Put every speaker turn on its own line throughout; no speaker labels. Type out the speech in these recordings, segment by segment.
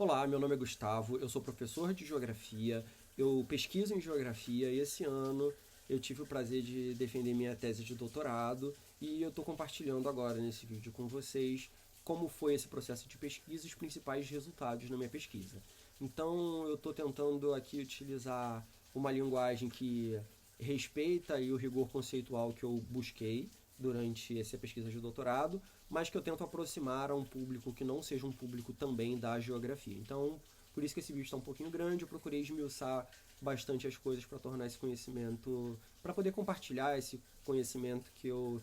Olá, meu nome é Gustavo, eu sou professor de Geografia, eu pesquiso em Geografia e esse ano eu tive o prazer de defender minha tese de doutorado e eu estou compartilhando agora nesse vídeo com vocês como foi esse processo de pesquisa e os principais resultados na minha pesquisa. Então eu estou tentando aqui utilizar uma linguagem que respeita aí o rigor conceitual que eu busquei durante essa pesquisa de doutorado, mas que eu tento aproximar a um público que não seja um público também da geografia. Então, por isso que esse vídeo está um pouquinho grande, eu procurei esmiuçar bastante as coisas para tornar esse conhecimento, para poder compartilhar esse conhecimento que eu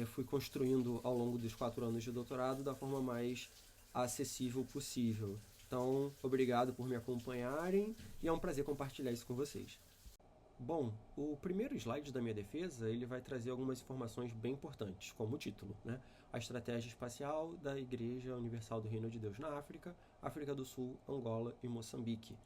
fui construindo ao longo dos 4 anos de doutorado da forma mais acessível possível. Então, obrigado por me acompanharem e é um prazer compartilhar isso com vocês. Bom, o primeiro slide da minha defesa ele vai trazer algumas informações bem importantes, como o título, né? A estratégia espacial da Igreja Universal do Reino de Deus na África, África do Sul, Angola e Moçambique.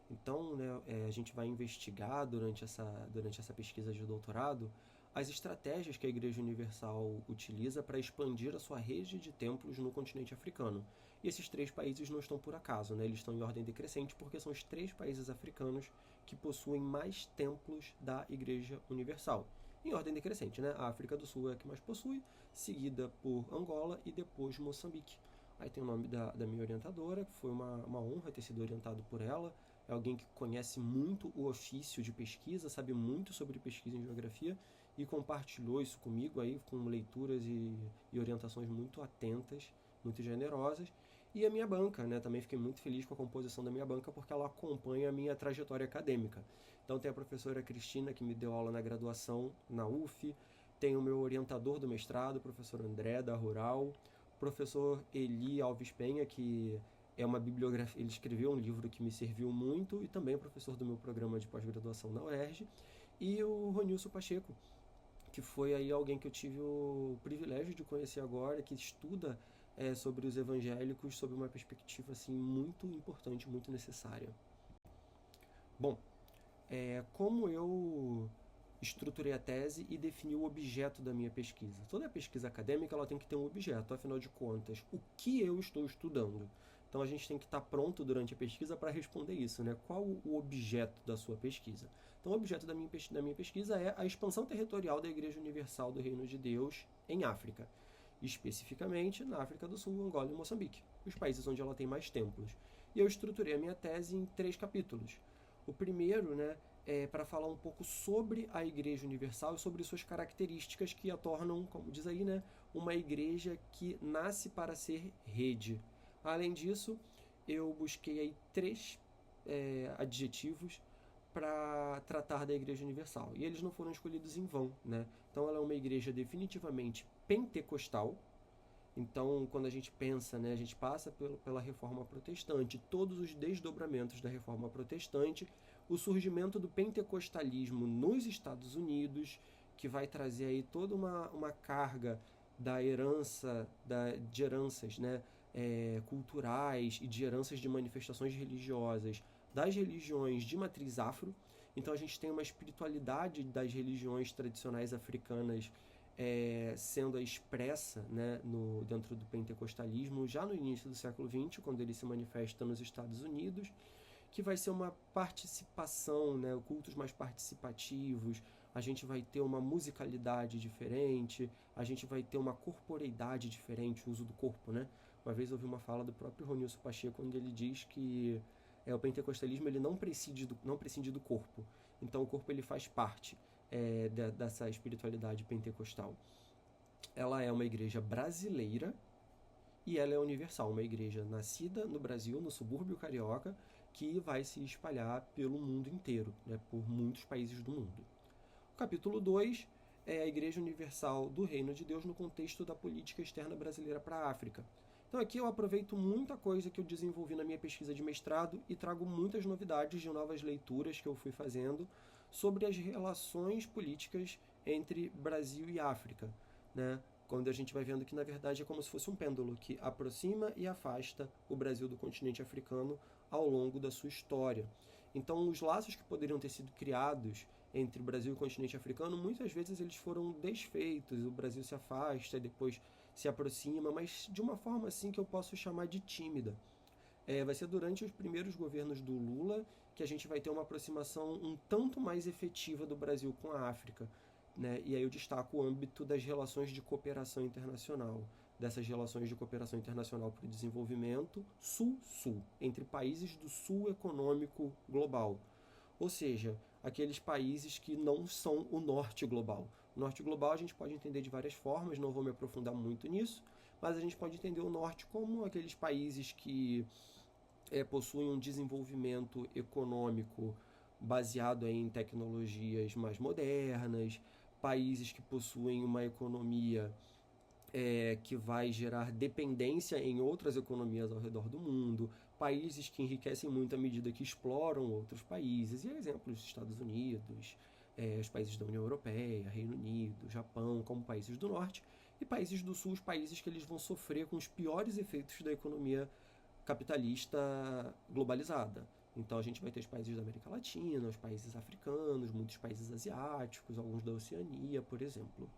Então, né, a gente vai investigar durante essa pesquisa de doutorado as estratégias que a Igreja Universal utiliza para expandir a sua rede de templos no continente africano. E esses 3 países não estão por acaso, né? Eles estão em ordem decrescente porque são os 3 países africanos que possuem mais templos da Igreja Universal. Em ordem decrescente, né? A África do Sul é a que mais possui, seguida por Angola e depois Moçambique. Aí tem o nome da minha orientadora, que foi uma honra ter sido orientado por ela. É alguém que conhece muito o ofício de pesquisa, sabe muito sobre pesquisa em geografia e compartilhou isso comigo aí com leituras e orientações muito atentas, muito generosas. E a minha banca, né? Também fiquei muito feliz com a composição da minha banca porque ela acompanha a minha trajetória acadêmica. Então tem a professora Cristina, que me deu aula na graduação na UF, tem o meu orientador do mestrado, o professor André, da Rural, professor Eli Alves Penha, que é uma bibliografia, ele escreveu um livro que me serviu muito, e também professor do meu programa de pós-graduação na UERJ, e o Ronilson Pacheco, que foi aí alguém que eu tive o privilégio de conhecer agora, que estuda sobre os evangélicos sob uma perspectiva assim muito importante, muito necessária. Bom, como eu estruturei a tese e defini o objeto da minha pesquisa. Toda pesquisa acadêmica ela tem que ter um objeto, afinal de contas, o que eu estou estudando? Então a gente tem que estar pronto durante a pesquisa para responder isso, né? Qual o objeto da sua pesquisa? Então o objeto da minha pesquisa é a expansão territorial da Igreja Universal do Reino de Deus em África, especificamente na África do Sul, Angola e Moçambique, os países onde ela tem mais templos. E eu estruturei a minha tese em 3 capítulos. O primeiro, né, é para falar um pouco sobre a Igreja Universal e sobre suas características que a tornam, como diz aí, né, uma igreja que nasce para ser rede. Além disso, eu busquei aí 3 adjetivos para tratar da Igreja Universal. E eles não foram escolhidos em vão, né? Então ela é uma igreja definitivamente pentecostal. Então, quando a gente pensa, né, a gente passa pela Reforma Protestante, todos os desdobramentos da Reforma Protestante, o surgimento do pentecostalismo nos Estados Unidos, que vai trazer aí toda uma carga da herança, de heranças, né, culturais e de heranças de manifestações religiosas das religiões de matriz afro. Então a gente tem uma espiritualidade das religiões tradicionais africanas sendo expressa, né, dentro do pentecostalismo já no início do século XX, quando ele se manifesta nos Estados Unidos, que vai ser uma participação, né, cultos mais participativos, a gente vai ter uma musicalidade diferente, a gente vai ter uma corporeidade diferente, o uso do corpo, né? Uma vez eu ouvi uma fala do próprio Ronilson Pacheco, onde ele diz que o pentecostalismo ele não prescinde do corpo, então o corpo ele faz parte dessa espiritualidade pentecostal. Ela é uma igreja brasileira e ela é universal, uma igreja nascida no Brasil, no subúrbio carioca, que vai se espalhar pelo mundo inteiro, né, por muitos países do mundo. O capítulo 2 é a Igreja Universal do Reino de Deus no contexto da política externa brasileira para a África. Então aqui eu aproveito muita coisa que eu desenvolvi na minha pesquisa de mestrado e trago muitas novidades de novas leituras que eu fui fazendo sobre as relações políticas entre Brasil e África, né? Quando a gente vai vendo que, na verdade, é como se fosse um pêndulo que aproxima e afasta o Brasil do continente africano ao longo da sua história. Então, os laços que poderiam ter sido criados entre o Brasil e o continente africano, muitas vezes eles foram desfeitos, o Brasil se afasta e depois se aproxima, mas de uma forma assim que eu posso chamar de tímida. Vai ser durante os primeiros governos do Lula que a gente vai ter uma aproximação um tanto mais efetiva do Brasil com a África, né? E aí eu destaco o âmbito das relações de cooperação internacional, dessas relações de cooperação internacional para o desenvolvimento Sul-Sul, entre países do Sul econômico global. Ou seja, aqueles países que não são o Norte global. O Norte global a gente pode entender de várias formas, não vou me aprofundar muito nisso, mas a gente pode entender o Norte como aqueles países que possuem um desenvolvimento econômico baseado em tecnologias mais modernas, países que possuem uma economia que vai gerar dependência em outras economias ao redor do mundo, países que enriquecem muito à medida que exploram outros países, e exemplos dos Estados Unidos, os países da União Europeia, Reino Unido, Japão, como países do norte, e países do sul, os países que eles vão sofrer com os piores efeitos da economia capitalista globalizada. Então a gente vai ter os países da América Latina, os países africanos, muitos países asiáticos, alguns da Oceania, por exemplo.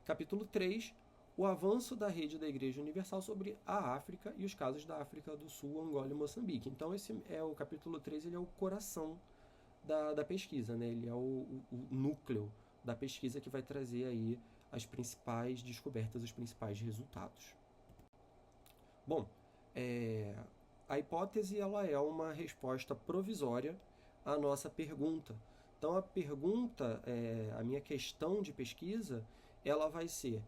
Capítulo 3, o avanço da rede da Igreja Universal sobre a África e os casos da África do Sul, Angola e Moçambique. Então esse é o capítulo 3, ele é o coração da pesquisa, né? Ele é o núcleo da pesquisa que vai trazer aí as principais descobertas, os principais resultados. Bom, a hipótese ela é uma resposta provisória à nossa pergunta. Então a pergunta, a minha questão de pesquisa, ela vai ser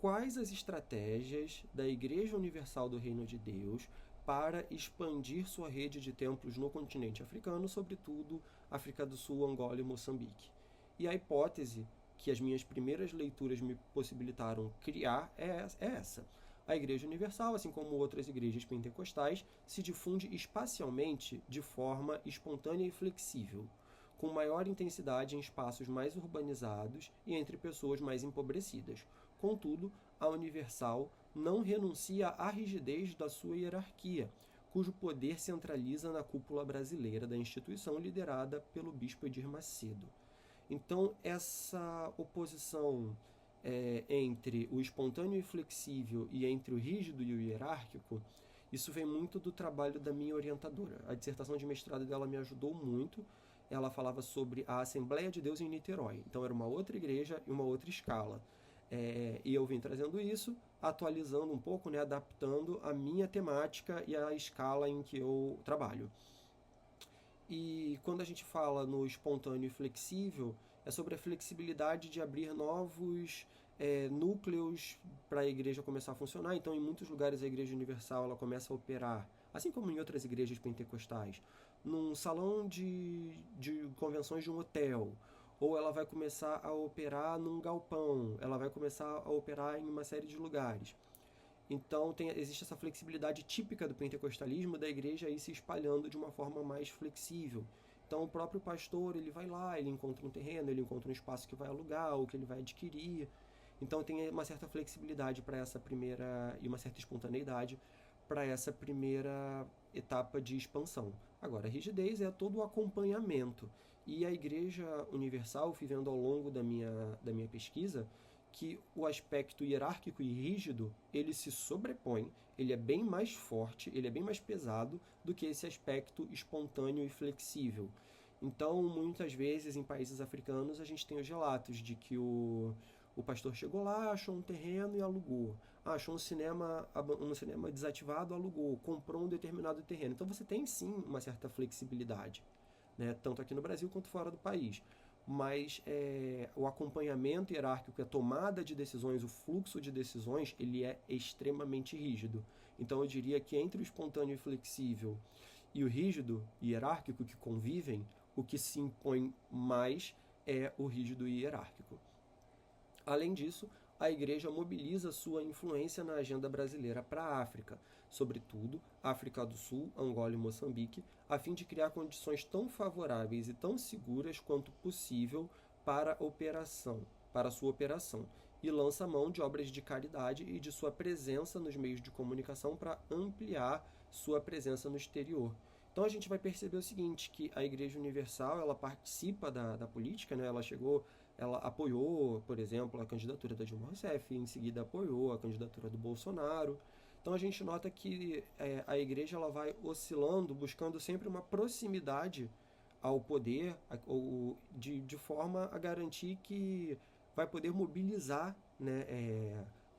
quais as estratégias da Igreja Universal do Reino de Deus para expandir sua rede de templos no continente africano, sobretudo África do Sul, Angola e Moçambique. E a hipótese que as minhas primeiras leituras me possibilitaram criar é essa. A Igreja Universal, assim como outras igrejas pentecostais, se difunde espacialmente de forma espontânea e flexível, com maior intensidade em espaços mais urbanizados e entre pessoas mais empobrecidas. Contudo, a Universal não renuncia à rigidez da sua hierarquia, cujo poder centraliza na cúpula brasileira da instituição liderada pelo bispo Edir Macedo. Então, essa oposição entre o espontâneo e flexível e entre o rígido e o hierárquico, isso vem muito do trabalho da minha orientadora. A dissertação de mestrado dela me ajudou muito. Ela falava sobre a Assembleia de Deus em Niterói. Então era uma outra igreja e uma outra escala. E eu vim trazendo isso, atualizando um pouco, né, adaptando a minha temática e a escala em que eu trabalho. E quando a gente fala no espontâneo e flexível, é sobre a flexibilidade de abrir novos núcleos para a igreja começar a funcionar. Então, em muitos lugares, a Igreja Universal ela começa a operar, assim como em outras igrejas pentecostais, num salão de convenções de um hotel, ou ela vai começar a operar num galpão, ela vai começar a operar em uma série de lugares. Então existe essa flexibilidade típica do pentecostalismo da igreja aí se espalhando de uma forma mais flexível. Então o próprio pastor ele vai lá, ele encontra um terreno, ele encontra um espaço que vai alugar ou que ele vai adquirir. Então tem uma certa flexibilidade para essa primeira e uma certa espontaneidade para essa primeira etapa de expansão. Agora, a rigidez é todo o acompanhamento. E a Igreja Universal, fui vendo ao longo da minha pesquisa, que o aspecto hierárquico e rígido, ele se sobrepõe, ele é bem mais forte, ele é bem mais pesado do que esse aspecto espontâneo e flexível. Então, muitas vezes, em países africanos, a gente tem os relatos de que o pastor chegou lá, achou um terreno e alugou. Achou um cinema desativado, alugou. Comprou um determinado terreno. Então, você tem, sim, uma certa flexibilidade, né? Tanto aqui no Brasil quanto fora do país. Mas o acompanhamento hierárquico, a tomada de decisões, o fluxo de decisões, ele é extremamente rígido. Então, eu diria que entre o espontâneo e flexível e o rígido e hierárquico que convivem, o que se impõe mais é o rígido e hierárquico. Além disso, a Igreja mobiliza sua influência na agenda brasileira para a África, sobretudo África do Sul, Angola e Moçambique, a fim de criar condições tão favoráveis e tão seguras quanto possível para sua operação, e lança mão de obras de caridade e de sua presença nos meios de comunicação para ampliar sua presença no exterior. Então a gente vai perceber o seguinte, que a Igreja Universal ela participa da política, né? Ela apoiou, por exemplo, a candidatura da Dilma Rousseff, em seguida apoiou a candidatura do Bolsonaro. Então a gente nota que a igreja ela vai oscilando, buscando sempre uma proximidade ao poder, de forma a garantir que vai poder mobilizar, né?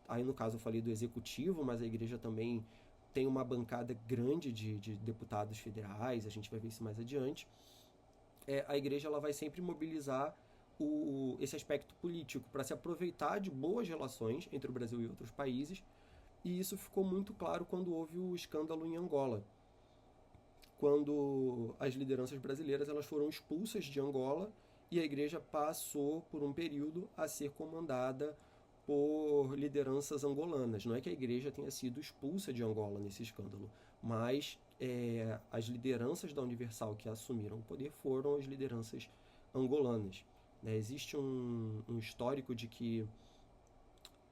Aí no caso eu falei do executivo, mas a igreja também tem uma bancada grande de deputados federais, a gente vai ver isso mais adiante. A igreja ela vai sempre mobilizar esse aspecto político para se aproveitar de boas relações entre o Brasil e outros países, e isso ficou muito claro quando houve o escândalo em Angola, quando as lideranças brasileiras elas foram expulsas de Angola e a igreja passou por um período a ser comandada por lideranças angolanas. Não é que a igreja tenha sido expulsa de Angola nesse escândalo, mas as lideranças da Universal que assumiram o poder foram as lideranças angolanas. Né? Existe um histórico de que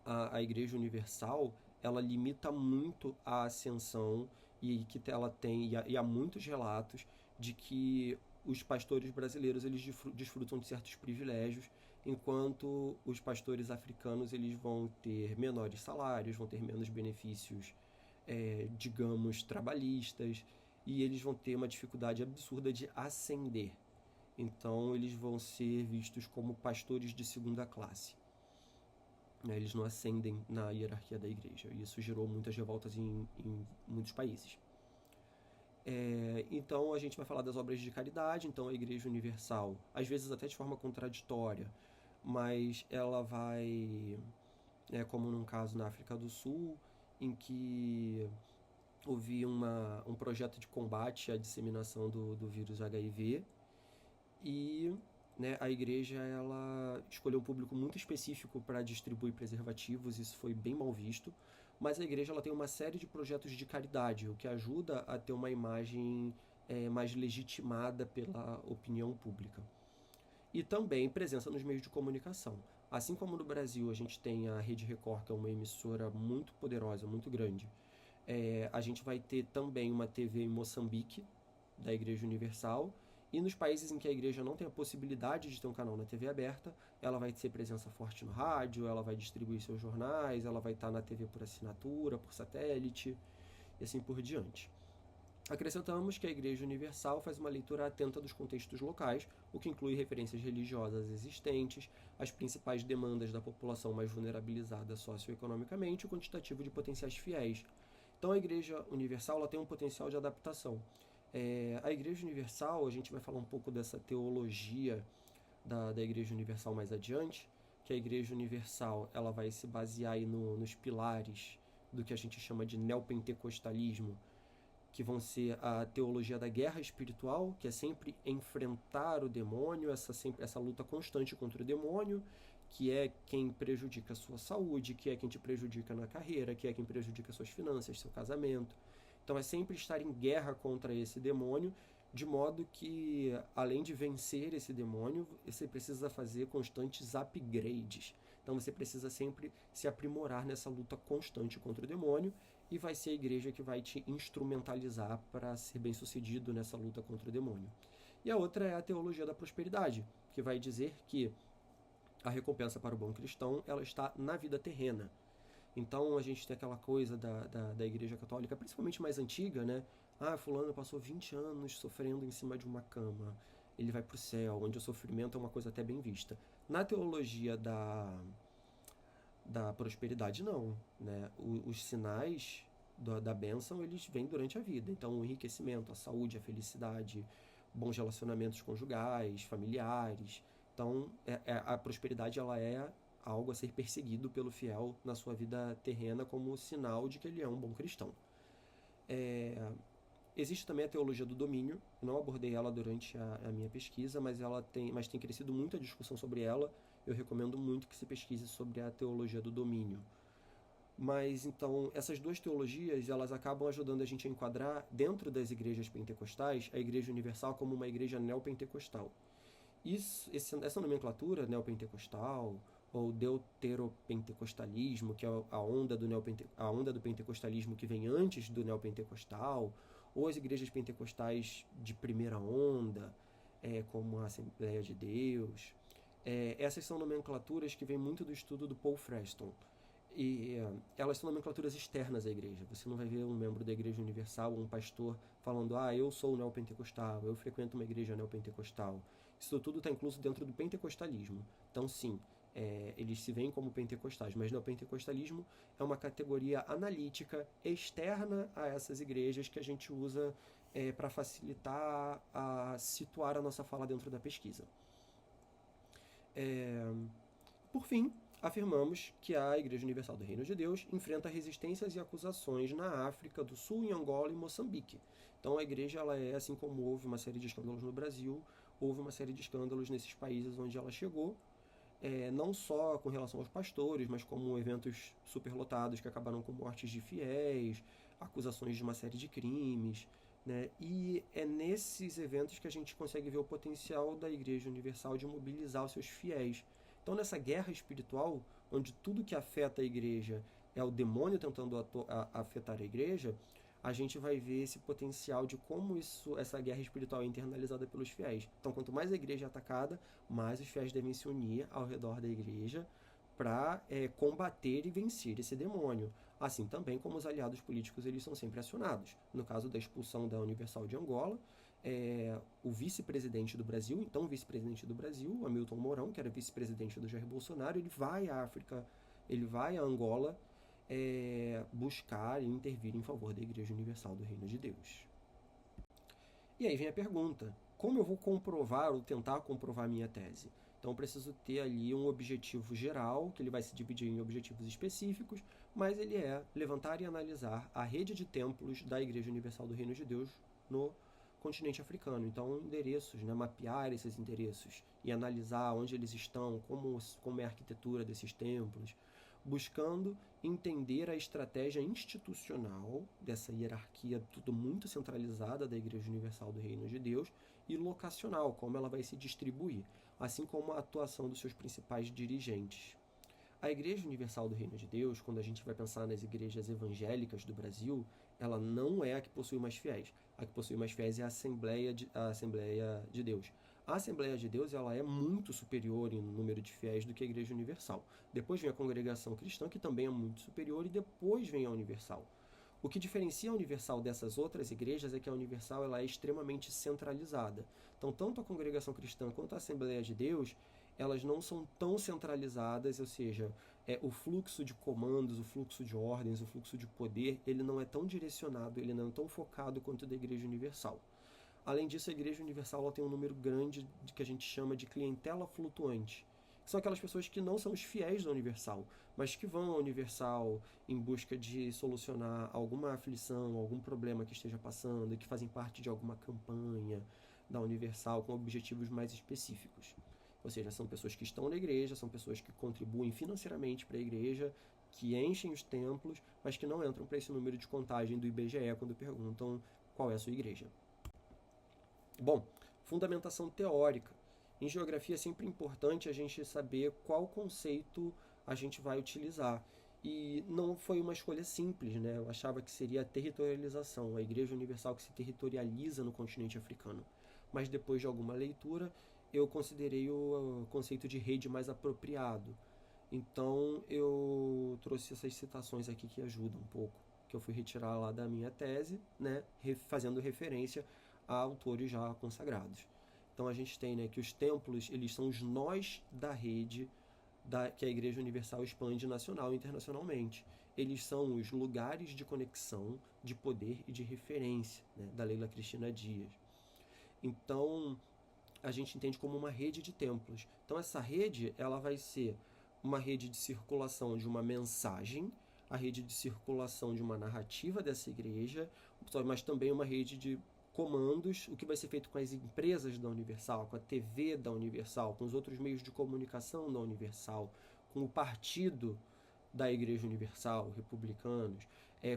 a Igreja Universal ela limita muito a ascensão e que ela tem e há muitos relatos de que os pastores brasileiros eles desfrutam de certos privilégios, enquanto os pastores africanos eles vão ter menores salários, vão ter menos benefícios, digamos, trabalhistas, e eles vão ter uma dificuldade absurda de ascender. Então eles vão ser vistos como pastores de segunda classe. Eles não ascendem na hierarquia da igreja. E isso gerou muitas revoltas em muitos países. Então a gente vai falar das obras de caridade. Então a Igreja Universal, às vezes até de forma contraditória, mas ela vai, como num caso na África do Sul, em que houve um projeto de combate à disseminação do vírus HIV, e a igreja ela escolheu um público muito específico para distribuir preservativos, isso foi bem mal visto, mas a igreja ela tem uma série de projetos de caridade, o que ajuda a ter uma imagem mais legitimada pela opinião pública. E também presença nos meios de comunicação. Assim como no Brasil a gente tem a Rede Record, que é uma emissora muito poderosa, muito grande, a gente vai ter também uma TV em Moçambique, da Igreja Universal, e nos países em que a igreja não tem a possibilidade de ter um canal na TV aberta, ela vai ter presença forte no rádio, ela vai distribuir seus jornais, ela vai estar na TV por assinatura, por satélite, e assim por diante. Acrescentamos que a Igreja Universal faz uma leitura atenta dos contextos locais, o que inclui referências religiosas existentes, as principais demandas da população mais vulnerabilizada socioeconomicamente e o quantitativo de potenciais fiéis. Então a Igreja Universal ela tem um potencial de adaptação. A Igreja Universal, a gente vai falar um pouco dessa teologia da Igreja Universal mais adiante, que a Igreja Universal ela vai se basear aí nos pilares do que a gente chama de neopentecostalismo, que vão ser a teologia da guerra espiritual, que é sempre enfrentar o demônio, essa luta constante contra o demônio, que é quem prejudica a sua saúde, que é quem te prejudica na carreira, que é quem prejudica suas finanças, seu casamento. Então é sempre estar em guerra contra esse demônio, de modo que, além de vencer esse demônio, você precisa fazer constantes upgrades. Então você precisa sempre se aprimorar nessa luta constante contra o demônio, e vai ser a igreja que vai te instrumentalizar para ser bem sucedido nessa luta contra o demônio. E a outra é a teologia da prosperidade, que vai dizer que a recompensa para o bom cristão ela está na vida terrena. Então a gente tem aquela coisa da Igreja Católica, principalmente mais antiga, né? Fulano passou 20 anos sofrendo em cima de uma cama, ele vai para o céu, onde o sofrimento é uma coisa até bem vista. Na teologia da prosperidade, não. Né? Os sinais da bênção, eles vêm durante a vida. Então o enriquecimento, a saúde, a felicidade, bons relacionamentos conjugais, familiares. Então a prosperidade ela é algo a ser perseguido pelo fiel na sua vida terrena como sinal de que ele é um bom cristão. Existe também a teologia do domínio, não abordei ela durante a minha pesquisa, mas tem crescido muito a discussão sobre ela. Eu recomendo muito que se pesquise sobre a teologia do domínio. Mas então, essas duas teologias, elas acabam ajudando a gente a enquadrar dentro das igrejas pentecostais a Igreja Universal como uma igreja neopentecostal. Essa nomenclatura neopentecostal ou deuteropentecostalismo, que é a onda do pentecostalismo que vem antes do neopentecostal, ou as igrejas pentecostais de primeira onda, como a Assembleia de Deus. Essas são nomenclaturas que vêm muito do estudo do Paul Freston. elas são nomenclaturas externas à igreja. Você não vai ver um membro da Igreja Universal ou um pastor falando: eu sou neopentecostal, eu frequento uma igreja neopentecostal. Isso tudo está incluso dentro do pentecostalismo. Então, sim, eles se veem como pentecostais, mas neopentecostalismo é uma categoria analítica externa a essas igrejas que a gente usa para facilitar a situar a nossa fala dentro da pesquisa. Por fim, afirmamos que a Igreja Universal do Reino de Deus enfrenta resistências e acusações na África do Sul, em Angola e Moçambique. Então a igreja, assim como houve uma série de escândalos no Brasil, houve uma série de escândalos nesses países onde ela chegou, não só com relação aos pastores, mas como eventos superlotados que acabaram com mortes de fiéis, acusações de uma série de crimes, né? E é nesses eventos que a gente consegue ver o potencial da Igreja Universal de mobilizar os seus fiéis. Então, nessa guerra espiritual, onde tudo que afeta a igreja é o demônio tentando afetar a igreja, a gente vai ver esse potencial de como essa guerra espiritual é internalizada pelos fiéis. Então, quanto mais a igreja é atacada, mais os fiéis devem se unir ao redor da igreja para combater e vencer esse demônio. Assim também como os aliados políticos eles são sempre acionados. No caso da expulsão da Universal de Angola, o vice-presidente do Brasil, então o vice-presidente do Brasil, Hamilton Mourão, que era vice-presidente do Jair Bolsonaro, ele vai à África, ele vai a Angola buscar e intervir em favor da Igreja Universal do Reino de Deus. E aí vem a pergunta: como eu vou comprovar ou tentar comprovar a minha tese? Então eu preciso ter ali um objetivo geral, que ele vai se dividir em objetivos específicos, mas ele é levantar e analisar a rede de templos da Igreja Universal do Reino de Deus no continente africano. Então, endereços, mapear esses endereços e analisar onde eles estão, como é a arquitetura desses templos, buscando entender a estratégia institucional dessa hierarquia tudo muito centralizada da Igreja Universal do Reino de Deus e locacional, como ela vai se distribuir, assim como a atuação dos seus principais dirigentes. A Igreja Universal do Reino de Deus, quando a gente vai pensar nas igrejas evangélicas do Brasil, ela não é a que possui mais fiéis. A que possui mais fiéis é a Assembleia de Deus. A Assembleia de Deus ela é muito superior em número de fiéis do que a Igreja Universal. Depois vem a Congregação Cristã, que também é muito superior, e depois vem a Universal. O que diferencia a Universal dessas outras igrejas é que a Universal ela é extremamente centralizada. Então, tanto a Congregação Cristã quanto a Assembleia de Deus, elas não são tão centralizadas, ou seja, o fluxo de comandos, o fluxo de ordens, o fluxo de poder, ele não é tão direcionado, ele não é tão focado quanto o da Igreja Universal. Além disso, a Igreja Universal ela tem um número grande de que a gente chama de clientela flutuante, que são aquelas pessoas que não são os fiéis da Universal, mas que vão à Universal em busca de solucionar alguma aflição, algum problema que esteja passando, e que fazem parte de alguma campanha da Universal com objetivos mais específicos. Ou seja, são pessoas que estão na igreja, são pessoas que contribuem financeiramente para a igreja, que enchem os templos, mas que não entram para esse número de contagem do IBGE quando perguntam qual é a sua igreja. Bom, fundamentação teórica. Em geografia é sempre importante a gente saber qual conceito a gente vai utilizar. E não foi uma escolha simples, né? Eu achava que seria a territorialização, a Igreja Universal que se territorializa no continente africano. Mas depois de alguma leitura, eu considerei o conceito de rede mais apropriado. Então eu trouxe essas citações aqui que ajudam um pouco, que eu fui retirar lá da minha tese, né, fazendo referência a autores já consagrados. Então a gente tem, né, que os templos eles são os nós da rede que a Igreja Universal expande nacional e internacionalmente. Eles são os lugares de conexão, de poder e de referência, né, da Leila Cristina Dias. Então a gente entende como uma rede de templos. Então essa rede ela vai ser uma rede de circulação de uma mensagem, a rede de circulação de uma narrativa dessa igreja, mas também uma rede de comandos, o que vai ser feito com as empresas da Universal, com a TV da Universal, com os outros meios de comunicação da Universal, com o partido da Igreja Universal, republicanos,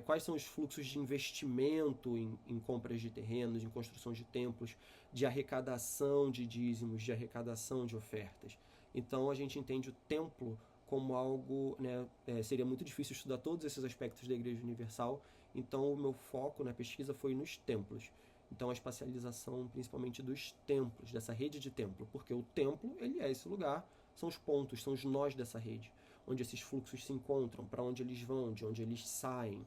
quais são os fluxos de investimento em compras de terrenos, em construção de templos, de arrecadação de dízimos, de arrecadação de ofertas. Então a gente entende o templo como algo, né, seria muito difícil estudar todos esses aspectos da Igreja Universal, então o meu foco na pesquisa foi nos templos. Então a espacialização principalmente dos templos, dessa rede de templo, porque o templo ele é esse lugar, são os pontos, são os nós dessa rede, onde esses fluxos se encontram, para onde eles vão, de onde eles saem.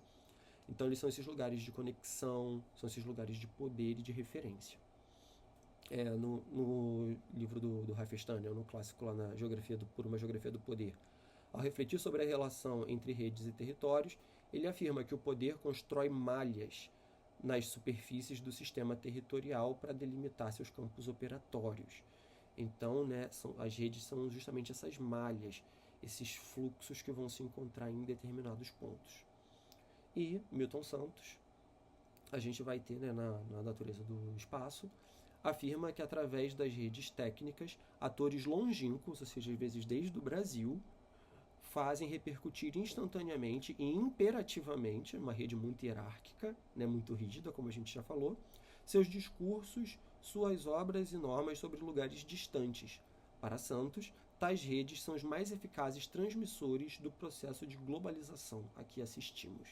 Então eles são esses lugares de conexão, são esses lugares de poder e de referência. No livro do Hafestânia, no clássico lá na Geografia por uma Geografia do Poder, ao refletir sobre a relação entre redes e territórios, ele afirma que o poder constrói malhas nas superfícies do sistema territorial para delimitar seus campos operatórios. Então, né, as redes são justamente essas malhas, esses fluxos que vão se encontrar em determinados pontos. E Milton Santos, a gente vai ter, né, na natureza do espaço, afirma que através das redes técnicas, atores longínquos, ou seja, às vezes desde o Brasil, fazem repercutir instantaneamente e imperativamente, uma rede muito hierárquica, né, muito rígida, como a gente já falou, seus discursos, suas obras e normas sobre lugares distantes. Para Santos, tais redes são os mais eficazes transmissores do processo de globalização a que assistimos.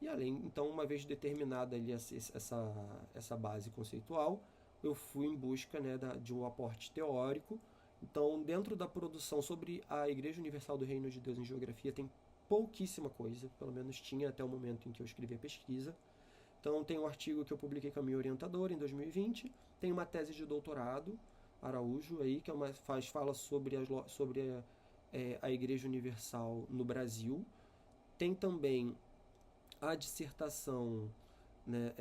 E além, então, uma vez determinada ali essa base conceitual, eu fui em busca, né, de um aporte teórico. Então, dentro da produção sobre a Igreja Universal do Reino de Deus em Geografia, tem pouquíssima coisa, pelo menos tinha até o momento em que eu escrevi a pesquisa. Então, tem um artigo que eu publiquei com a minha orientadora em 2020, tem uma tese de doutorado, Araújo, aí, que fala sobre a Igreja Universal no Brasil. Tem também a dissertação, né,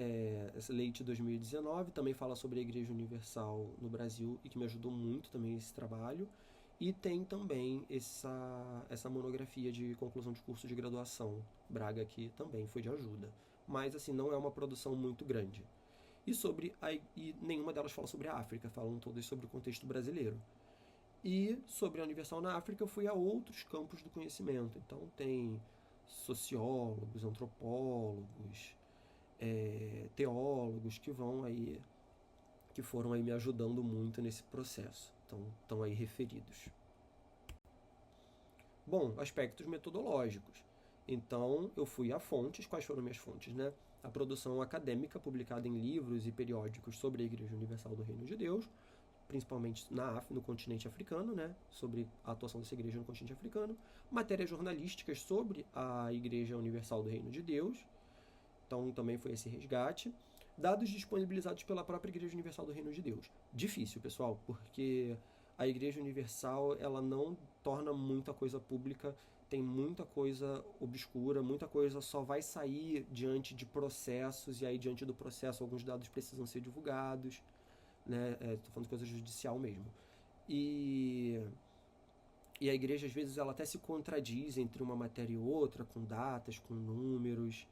Leite 2019, também fala sobre a Igreja Universal no Brasil e que me ajudou muito também esse trabalho. E tem também essa monografia de conclusão de curso de graduação, Braga, que também foi de ajuda. Mas, assim, não é uma produção muito grande. E nenhuma delas fala sobre a África, falam todas sobre o contexto brasileiro. E sobre a Universal na África, eu fui a outros campos do conhecimento. Então, tem sociólogos, antropólogos, teólogos que foram aí me ajudando muito nesse processo. Então, estão aí referidos. Bom, aspectos metodológicos. Então, eu fui a fontes. Quais foram minhas fontes, né? A produção acadêmica publicada em livros e periódicos sobre a Igreja Universal do Reino de Deus, principalmente no continente africano, né? Sobre a atuação dessa igreja no continente africano. Matérias jornalísticas sobre a Igreja Universal do Reino de Deus. Então, também foi esse resgate. Dados disponibilizados pela própria Igreja Universal do Reino de Deus. Difícil, pessoal, porque a Igreja Universal, ela não torna muita coisa pública, tem muita coisa obscura, muita coisa só vai sair diante de processos, e aí diante do processo alguns dados precisam ser divulgados, né? Estou falando de coisa judicial mesmo. E a igreja, às vezes, ela até se contradiz entre uma matéria e outra, com datas, com números.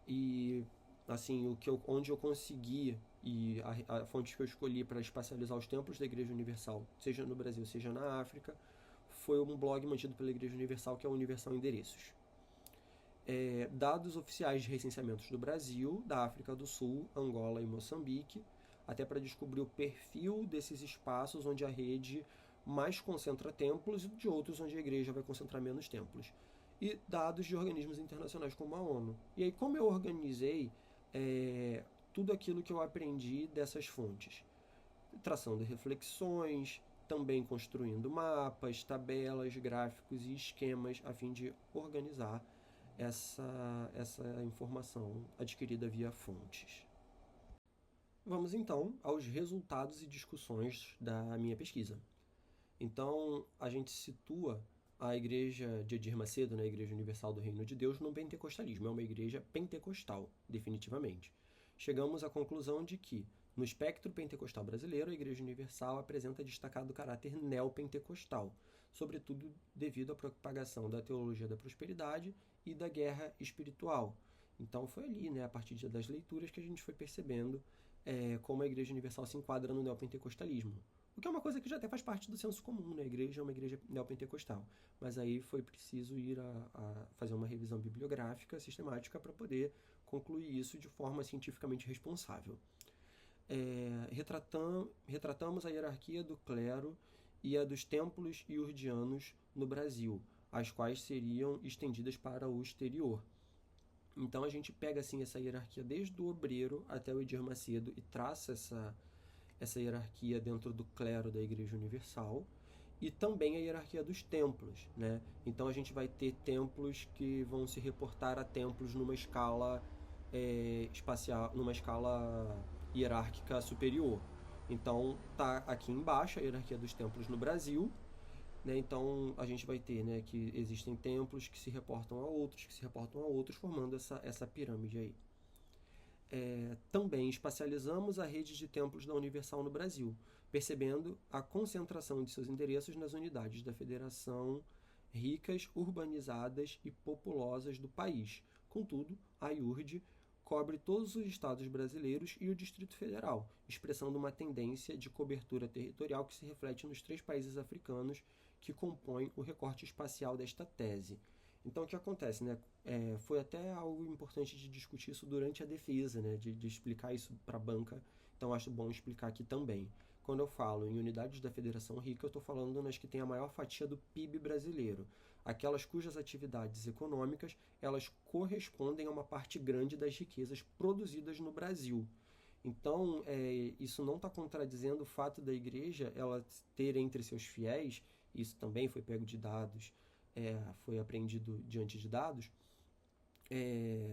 E, assim, onde eu consegui, e a fonte que eu escolhi para espacializar os templos da Igreja Universal, seja no Brasil, seja na África, foi um blog mantido pela Igreja Universal, que é o Universal Endereços. Dados oficiais de recenseamentos do Brasil, da África do Sul, Angola e Moçambique, até para descobrir o perfil desses espaços onde a rede mais concentra templos e de outros onde a igreja vai concentrar menos templos. E dados de organismos internacionais como a ONU. E aí, como eu organizei tudo aquilo que eu aprendi dessas fontes? Traçando reflexões, também construindo mapas, tabelas, gráficos e esquemas a fim de organizar essa informação adquirida via fontes. Vamos então aos resultados e discussões da minha pesquisa. Então, a gente situa a Igreja de Edir Macedo, né, a Igreja Universal do Reino de Deus, no pentecostalismo. É uma igreja pentecostal, definitivamente. Chegamos à conclusão de que, no espectro pentecostal brasileiro, a Igreja Universal apresenta destacado caráter neopentecostal, sobretudo devido à propagação da teologia da prosperidade e da guerra espiritual. Então, foi ali, né, a partir das leituras, que a gente foi percebendo como a Igreja Universal se enquadra no neopentecostalismo. O que é uma coisa que já até faz parte do senso comum, né? A igreja é uma igreja neopentecostal. Mas aí foi preciso ir a fazer uma revisão bibliográfica sistemática para poder concluir isso de forma cientificamente responsável. Retratamos a hierarquia do clero e a dos templos iurdianos no Brasil, as quais seriam estendidas para o exterior. Então a gente pega assim essa hierarquia desde o obreiro até o Edir Macedo e traça essa hierarquia dentro do clero da Igreja Universal. e também a hierarquia dos templos, né? Então a gente vai ter templos que vão se reportar a templos numa escala espacial, numa escala hierárquica superior. Então tá aqui embaixo a hierarquia dos templos no Brasil, né? Então a gente vai ter, né, que existem templos que se reportam a outros, que se reportam a outros, formando essa pirâmide aí. Também espacializamos a rede de templos da Universal no Brasil, percebendo a concentração de seus endereços nas unidades da Federação ricas, urbanizadas e populosas do país. Contudo, a IURD cobre todos os estados brasileiros e o Distrito Federal, expressando uma tendência de cobertura territorial que se reflete nos 3 países africanos que compõem o recorte espacial desta tese. Então, o que acontece, né? Foi até algo importante de discutir isso durante a defesa, né? De explicar isso para a banca. Então, acho bom explicar aqui também. Quando eu falo em unidades da Federação Rica, eu estou falando nas que têm a maior fatia do PIB brasileiro. Aquelas cujas atividades econômicas, elas correspondem a uma parte grande das riquezas produzidas no Brasil. Então, isso não está contradizendo o fato da igreja ela ter entre seus fiéis, isso também foi pego de dados, foi apreendido diante de dados,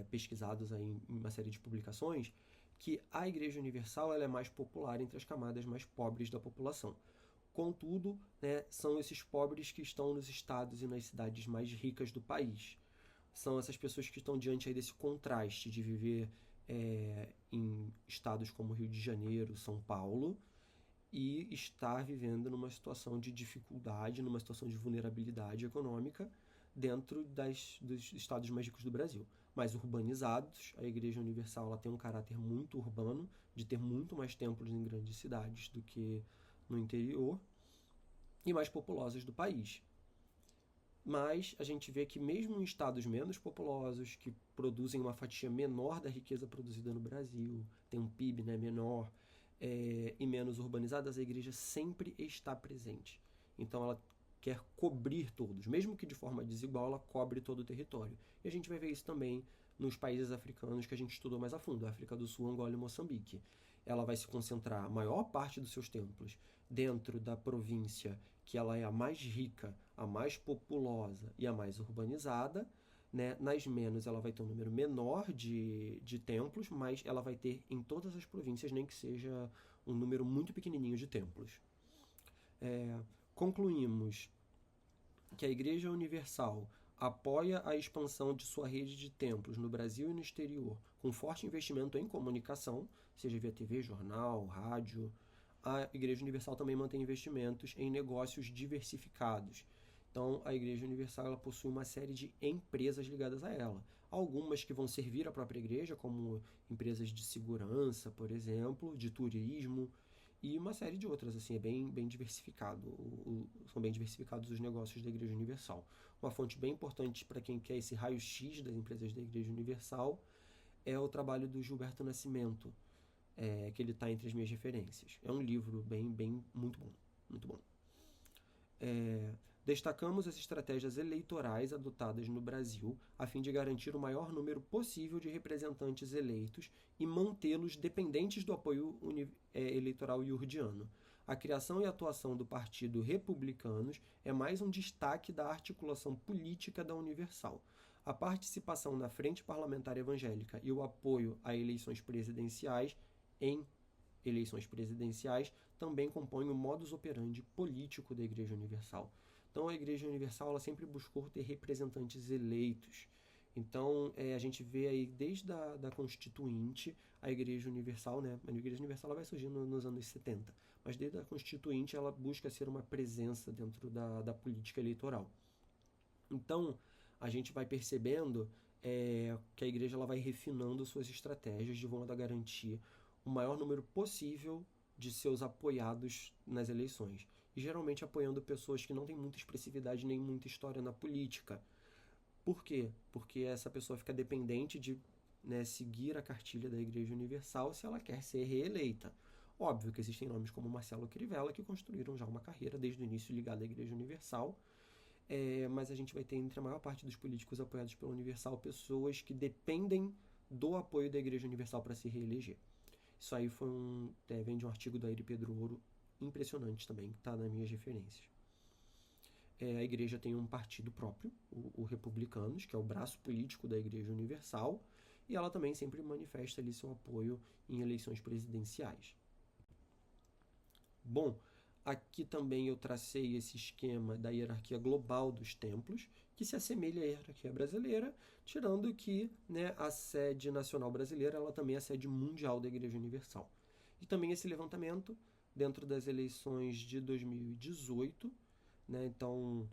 pesquisados aí em uma série de publicações, que a Igreja Universal ela é mais popular entre as camadas mais pobres da população. Contudo, né, são esses pobres que estão nos estados e nas cidades mais ricas do país. São essas pessoas que estão diante aí desse contraste de viver em estados como Rio de Janeiro, São Paulo, e estar vivendo numa situação de dificuldade, numa situação de vulnerabilidade econômica dentro dos estados mais ricos do Brasil. Mais urbanizados, a Igreja Universal ela tem um caráter muito urbano, de ter muito mais templos em grandes cidades do que no interior, e mais populosos do país. Mas a gente vê que mesmo em estados menos populosos, que produzem uma fatia menor da riqueza produzida no Brasil, tem um PIB, né, menor, e menos urbanizadas, a igreja sempre está presente. Então ela quer cobrir todos, mesmo que de forma desigual, ela cobre todo o território. E a gente vai ver isso também nos países africanos que a gente estudou mais a fundo, África do Sul, Angola e Moçambique. Ela vai se concentrar a maior parte dos seus templos dentro da província que ela é a mais rica, a mais populosa e a mais urbanizada, né? Nas menos ela vai ter um número menor de templos, mas ela vai ter em todas as províncias, nem que seja um número muito pequenininho de templos. Concluímos que a Igreja Universal apoia a expansão de sua rede de templos no Brasil e no exterior, com forte investimento em comunicação, seja via TV, jornal, rádio. A Igreja Universal também mantém investimentos em negócios diversificados. Então, a Igreja Universal ela possui uma série de empresas ligadas a ela. Algumas que vão servir à própria igreja, como empresas de segurança, por exemplo, de turismo, e uma série de outras, assim, é bem diversificado. São bem diversificados os negócios da Igreja Universal. Uma fonte bem importante para quem quer esse raio-x das empresas da Igreja Universal é o trabalho do Gilberto Nascimento, que ele está entre as minhas referências. É um livro muito bom, muito bom. Destacamos as estratégias eleitorais adotadas no Brasil a fim de garantir o maior número possível de representantes eleitos e mantê-los dependentes do apoio eleitoral iurdiano. A criação e atuação do Partido Republicanos é mais um destaque da articulação política da Universal. A participação na Frente Parlamentar Evangélica e o apoio a eleições presidenciais também compõem o modus operandi político da Igreja Universal. Então, a Igreja Universal ela sempre buscou ter representantes eleitos. Então, a gente vê aí desde da Constituinte, a Igreja Universal, né? A Igreja Universal ela vai surgindo nos anos 70, mas desde a Constituinte ela busca ser uma presença dentro da política eleitoral. Então, a gente vai percebendo que a igreja ela vai refinando suas estratégias de modo a garantir o maior número possível de seus apoiados nas eleições. E geralmente apoiando pessoas que não têm muita expressividade nem muita história na política. Por quê? Porque essa pessoa fica dependente de, né, seguir a cartilha da Igreja Universal se ela quer ser reeleita. Óbvio que existem nomes como Marcelo Crivella que construíram já uma carreira desde o início ligada à Igreja Universal, mas a gente vai ter entre a maior parte dos políticos apoiados pela Universal pessoas que dependem do apoio da Igreja Universal para se reeleger. Isso aí vem de um artigo da Iri Pedro Ouro, impressionante também, que está nas minhas referências. a igreja tem um partido próprio, o Republicanos, que é o braço político da Igreja Universal, e ela também sempre manifesta ali seu apoio em eleições presidenciais. Bom, aqui também eu tracei esse esquema da hierarquia global dos templos, que se assemelha à hierarquia brasileira, tirando que, né, a sede nacional brasileira ela também é a sede mundial da Igreja Universal. E também esse levantamento dentro das eleições de 2018, né, então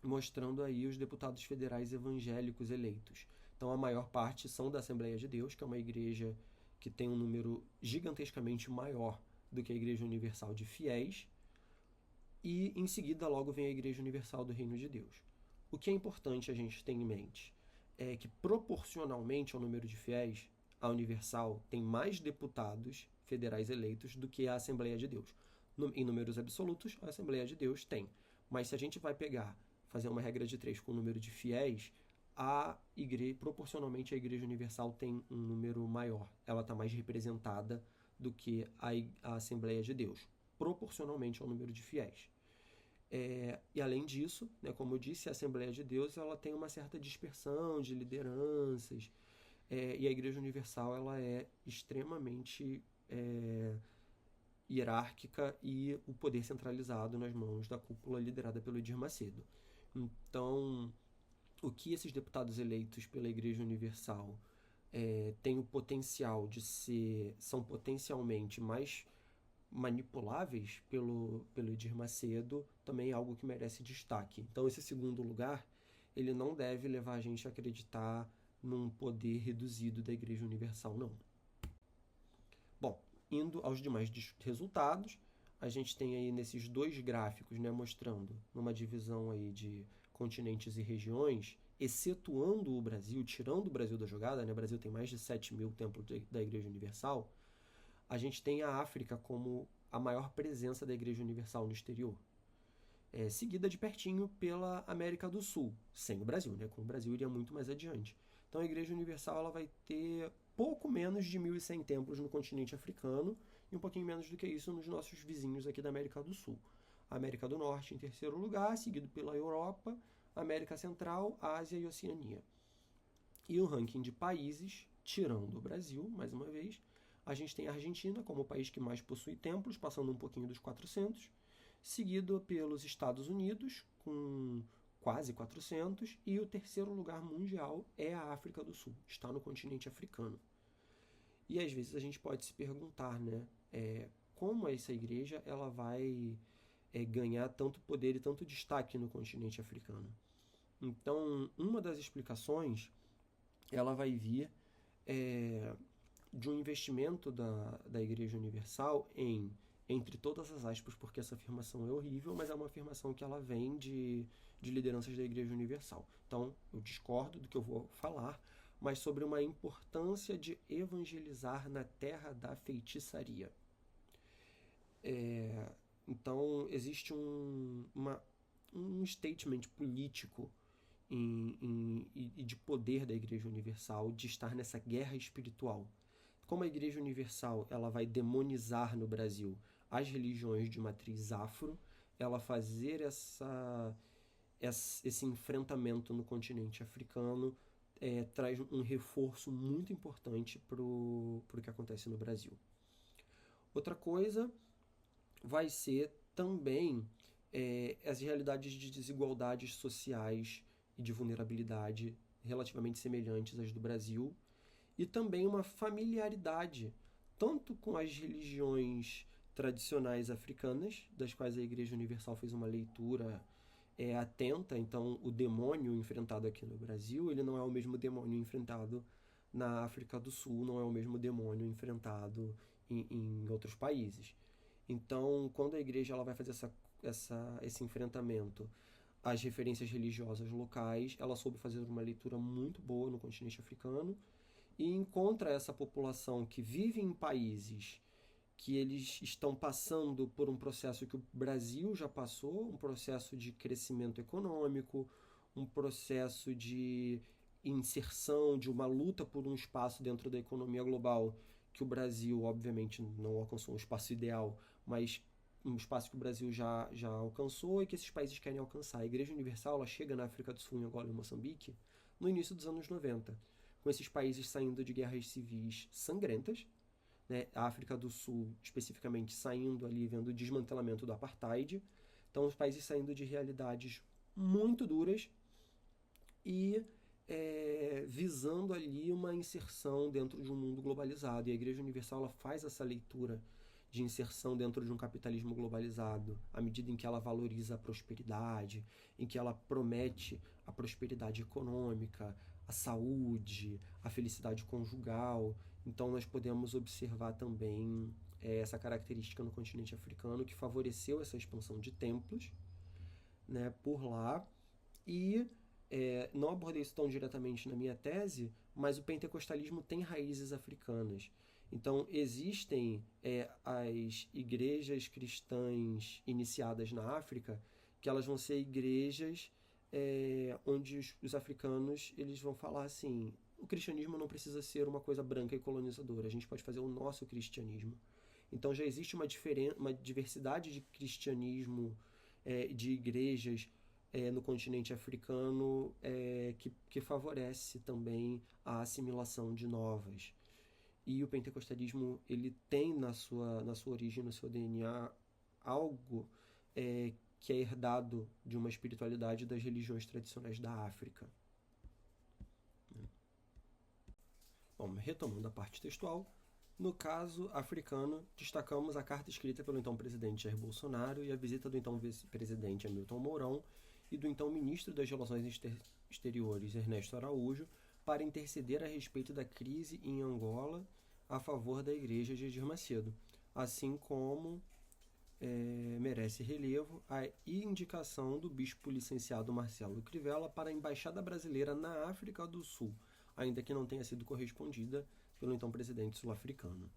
mostrando aí os deputados federais evangélicos eleitos. Então a maior parte são da Assembleia de Deus, que é uma igreja que tem um número gigantescamente maior do que a Igreja Universal de fiéis, e em seguida logo vem a Igreja Universal do Reino de Deus. O que é importante a gente ter em mente é que proporcionalmente ao número de fiéis, a Universal tem mais deputados federais eleitos do que a Assembleia de Deus. Em números absolutos, a Assembleia de Deus tem. Mas se a gente vai fazer uma regra de 3 com o número de fiéis, proporcionalmente a Igreja Universal tem um número maior. Ela está mais representada do que a Assembleia de Deus, proporcionalmente ao número de fiéis. E além disso, né, como eu disse, a Assembleia de Deus ela tem uma certa dispersão de lideranças, e a Igreja Universal ela é extremamente hierárquica e o poder centralizado nas mãos da cúpula liderada pelo Edir Macedo. Então, o que esses deputados eleitos pela Igreja Universal têm o potencial são potencialmente mais manipuláveis pelo Edir Macedo, também é algo que merece destaque. Então, esse segundo lugar, ele não deve levar a gente a acreditar num poder reduzido da Igreja Universal, não. Bom, indo aos demais resultados, a gente tem aí nesses dois gráficos, né, mostrando numa divisão aí de continentes e regiões, excetuando o Brasil, tirando o Brasil da jogada, né, o Brasil tem mais de 7.000 templos da Igreja Universal, a gente tem a África como a maior presença da Igreja Universal no exterior. Seguida de pertinho pela América do Sul, sem o Brasil, né? Com o Brasil iria muito mais adiante. Então a Igreja Universal ela vai ter pouco menos de 1.100 templos no continente africano e um pouquinho menos do que isso nos nossos vizinhos aqui da América do Sul. A América do Norte em terceiro lugar, seguido pela Europa, América Central, Ásia e Oceania. E o ranking de países, tirando o Brasil, mais uma vez, a gente tem a Argentina como o país que mais possui templos, passando um pouquinho dos 400, seguido pelos Estados Unidos, com quase 400, e o terceiro lugar mundial é a África do Sul, está no continente africano. E às vezes a gente pode se perguntar, né, como essa igreja ela vai ganhar tanto poder e tanto destaque no continente africano. Então, uma das explicações ela vai vir de um investimento da Igreja Universal entre todas as aspas, porque essa afirmação é horrível, mas é uma afirmação que ela vem de lideranças da Igreja Universal. Então, eu discordo do que eu vou falar, mas sobre uma importância de evangelizar na terra da feitiçaria. Então, existe um statement político e de poder da Igreja Universal de estar nessa guerra espiritual. Como a Igreja Universal ela vai demonizar no Brasil as religiões de matriz afro, ela fazer esse enfrentamento no continente africano traz um reforço muito importante para o que acontece no Brasil. Outra coisa vai ser também as realidades de desigualdades sociais e de vulnerabilidade relativamente semelhantes às do Brasil, e também uma familiaridade tanto com as religiões tradicionais africanas, das quais a Igreja Universal fez uma leitura atenta. Então, o demônio enfrentado aqui no Brasil, ele não é o mesmo demônio enfrentado na África do Sul, não é o mesmo demônio enfrentado em outros países. Então, quando a igreja ela vai fazer esse enfrentamento às referências religiosas locais, ela soube fazer uma leitura muito boa no continente africano e encontra essa população que vive em países que eles estão passando por um processo que o Brasil já passou, um processo de crescimento econômico, um processo de inserção, de uma luta por um espaço dentro da economia global, que o Brasil, obviamente, não alcançou um espaço ideal, mas um espaço que o Brasil já alcançou e que esses países querem alcançar. A Igreja Universal ela chega na África do Sul, em Angola e Moçambique no início dos anos 90, com esses países saindo de guerras civis sangrentas, né? A África do Sul, especificamente, saindo ali, vendo o desmantelamento do apartheid. Então, os países saindo de realidades muito duras e visando ali uma inserção dentro de um mundo globalizado. E a Igreja Universal ela faz essa leitura de inserção dentro de um capitalismo globalizado, à medida em que ela valoriza a prosperidade, em que ela promete a prosperidade econômica, a saúde, a felicidade conjugal. Então nós podemos observar também essa característica no continente africano que favoreceu essa expansão de templos, né, por lá. E não abordei isso tão diretamente na minha tese, mas o pentecostalismo tem raízes africanas. Então, existem as igrejas cristãs iniciadas na África, que elas vão ser igrejas onde os africanos eles vão falar assim: o cristianismo não precisa ser uma coisa branca e colonizadora, a gente pode fazer o nosso cristianismo. Então, já existe uma diversidade de cristianismo, de igrejas no continente africano que favorece também a assimilação de novas. E o pentecostalismo ele tem na sua origem, no seu DNA, algo que é herdado de uma espiritualidade das religiões tradicionais da África. Bom, retomando a parte textual, no caso africano, destacamos a carta escrita pelo então presidente Jair Bolsonaro e a visita do então vice-presidente Hamilton Mourão e do então ministro das Relações Exteriores Ernesto Araújo para interceder a respeito da crise em Angola a favor da Igreja de Edir Macedo, assim como merece relevo a indicação do bispo licenciado Marcelo Crivella para a Embaixada Brasileira na África do Sul, ainda que não tenha sido correspondida pelo então presidente sul-africano.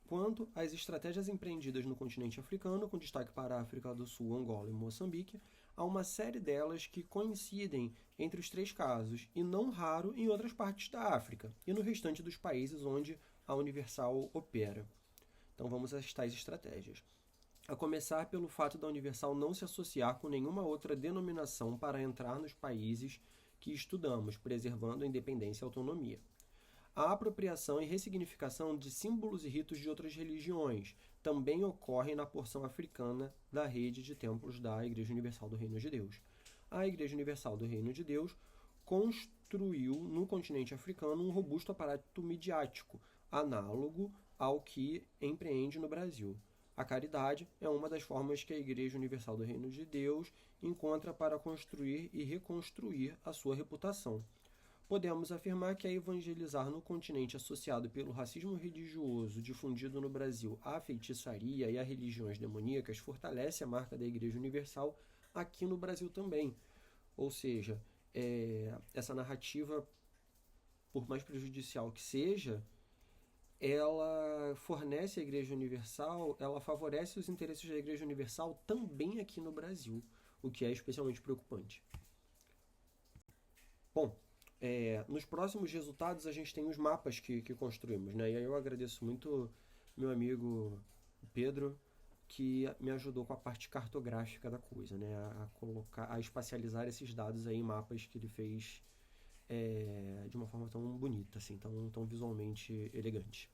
Quanto às estratégias empreendidas no continente africano, com destaque para a África do Sul, Angola e Moçambique, há uma série delas que coincidem entre os três casos, e não raro em outras partes da África e no restante dos países onde a Universal opera. Então vamos às tais estratégias. A começar pelo fato da Universal não se associar com nenhuma outra denominação para entrar nos países que estudamos, preservando a independência e a autonomia. A apropriação e ressignificação de símbolos e ritos de outras religiões também ocorre na porção africana da rede de templos da Igreja Universal do Reino de Deus. A Igreja Universal do Reino de Deus construiu no continente africano um robusto aparato midiático, análogo ao que empreende no Brasil. A caridade é uma das formas que a Igreja Universal do Reino de Deus encontra para construir e reconstruir a sua reputação. Podemos afirmar que a evangelizar no continente associado pelo racismo religioso difundido no Brasil à feitiçaria e a religiões demoníacas fortalece a marca da Igreja Universal aqui no Brasil também. Ou seja, essa narrativa, por mais prejudicial que seja, ela fornece a Igreja Universal, ela favorece os interesses da Igreja Universal também aqui no Brasil, o que é especialmente preocupante. Bom, nos próximos resultados a gente tem os mapas que construímos, né? E aí eu agradeço muito meu amigo Pedro, que me ajudou com a parte cartográfica da coisa, né? A espacializar esses dados aí em mapas que ele fez de uma forma tão bonita, assim, tão visualmente elegante.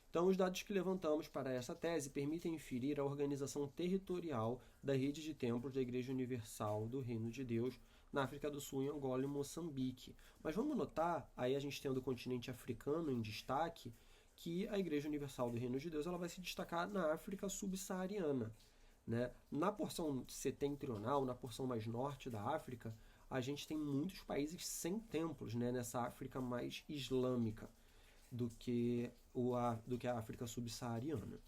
Então, os dados que levantamos para essa tese permitem inferir a organização territorial da rede de templos da Igreja Universal do Reino de Deus na África do Sul, em Angola e Moçambique. Mas vamos notar, aí a gente tendo o continente africano em destaque, que a Igreja Universal do Reino de Deus ela vai se destacar na África subsaariana, né? Na porção setentrional, na porção mais norte da África, a gente tem muitos países sem templos, né? Nessa África mais islâmica do que a África subsaariana.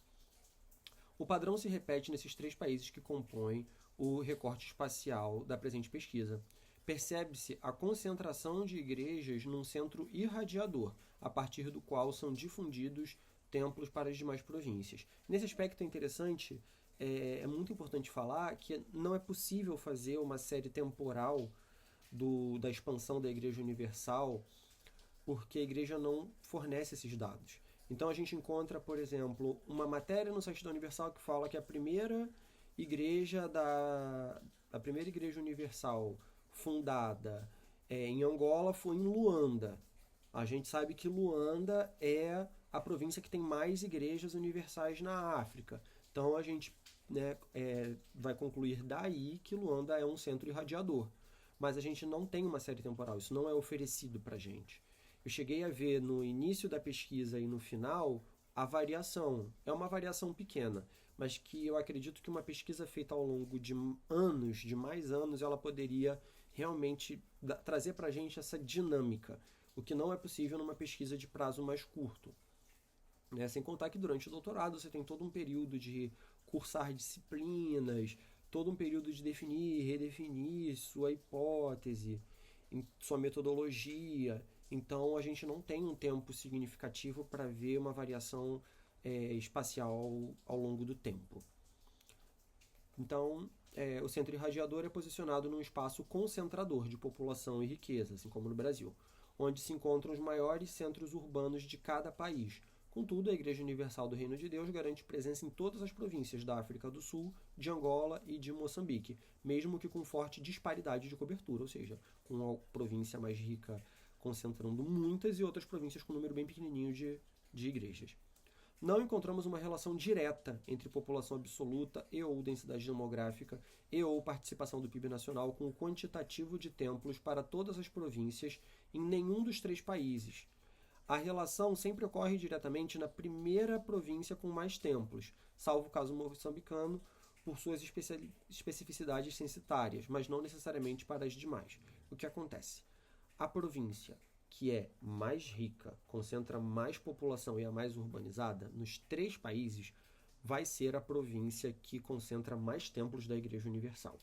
O padrão se repete nesses três países que compõem o recorte espacial da presente pesquisa. Percebe-se a concentração de igrejas num centro irradiador, a partir do qual são difundidos templos para as demais províncias. Nesse aspecto é interessante, é muito importante falar que não é possível fazer uma série temporal da expansão da Igreja Universal, porque a Igreja não fornece esses dados. Então a gente encontra, por exemplo, uma matéria no site da Universal que fala que igreja a primeira igreja universal fundada em Angola foi em Luanda. A gente sabe que Luanda é a província que tem mais igrejas universais na África. Então a gente, né, vai concluir daí que Luanda é um centro irradiador. Mas a gente não tem uma série temporal, isso não é oferecido para a gente. Eu cheguei a ver no início da pesquisa e no final a variação. É uma variação pequena, mas que eu acredito que uma pesquisa feita ao longo de anos, de mais anos, ela poderia realmente trazer para a gente essa dinâmica, o que não é possível numa pesquisa de prazo mais curto. Né? Sem contar que durante o doutorado você tem todo um período de cursar disciplinas, todo um período de definir, redefinir sua hipótese, sua metodologia. Então a gente não tem um tempo significativo para ver uma variação espacial ao longo do tempo. Então, o centro irradiador é posicionado num espaço concentrador de população e riqueza, assim como no Brasil, onde se encontram os maiores centros urbanos de cada país. Contudo, a Igreja Universal do Reino de Deus garante presença em todas as províncias da África do Sul, de Angola e de Moçambique, mesmo que com forte disparidade de cobertura, ou seja, com uma província mais rica concentrando muitas e outras províncias com um número bem pequenininho de igrejas. Não encontramos uma relação direta entre população absoluta e ou densidade demográfica e ou participação do PIB nacional com o quantitativo de templos para todas as províncias em nenhum dos três países. A relação sempre ocorre diretamente na primeira província com mais templos, salvo o caso moçambicano, por suas especificidades censitárias, mas não necessariamente para as demais. O que acontece? A província que é mais rica, concentra mais população e é mais urbanizada, nos três países, vai ser a província que concentra mais templos da Igreja Universal.